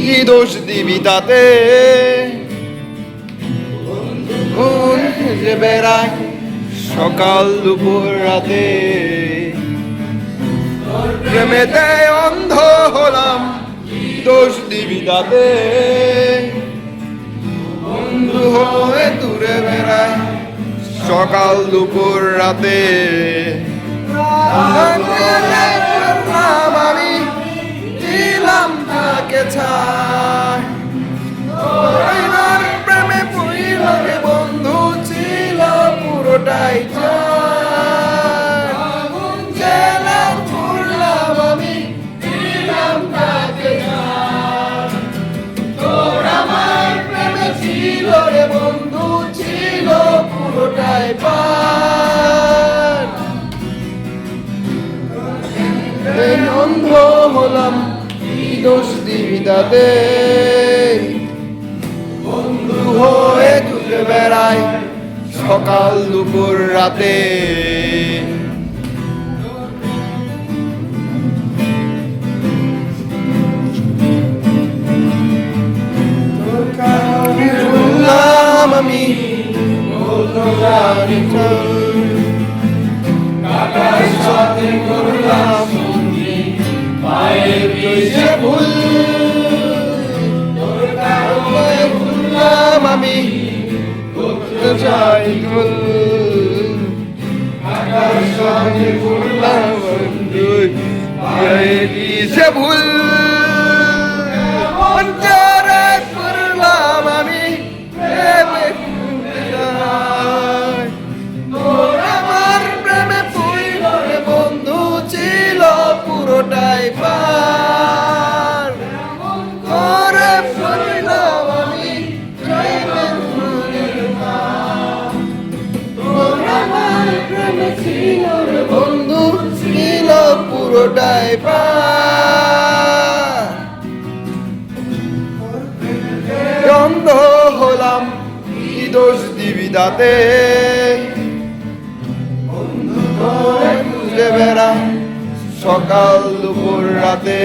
কি দোষ দিবি তাতে যে বেড়ায় সকাল দুপুর রাতে প্রেমেতে অন্ধ হলাম দোষ দিবি তাতে বন্ধু হয়ে দূরে বেড়ায় সকাল দুপুর রাতে আমি দিলাম তাকে ছাড় প্রেমে পড়িল বন্ধু ছিল পুরোটাই আমি দিলাম তাকে ছাড় তোর আমার প্রেমে ছিল রে বন্ধু ছিল পুরোটাই অন্ধ হলাম কি দোষ দিবি তাতে বন্ধু হয়ে ঘুরে বেড়ায় সকাল দুপুর রাতে আমি কাকার সাথে করলাম ভুল ভুললাম আমি করতে চাই ভুল কাকার সাথে করলাম ভুল অন্তরে করলাম আমি আমার প্রেমে পড়ল বন্ধু ছিল পুরোটাই পার করে ফেললাম আমি আমার প্রেমে ছিল বন্ধু ছিল পুরোটাই পার অন্ধ হলাম কি দোষ দিবি তাতে খুঁজে বেড়া সকাল দুপুর রাতে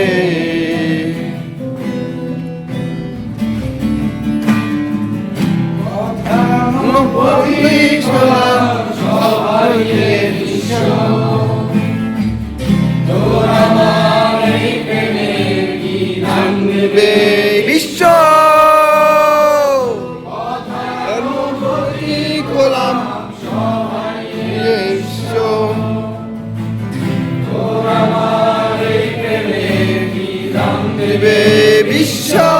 বিশ্ব খোলাম বিশ্ব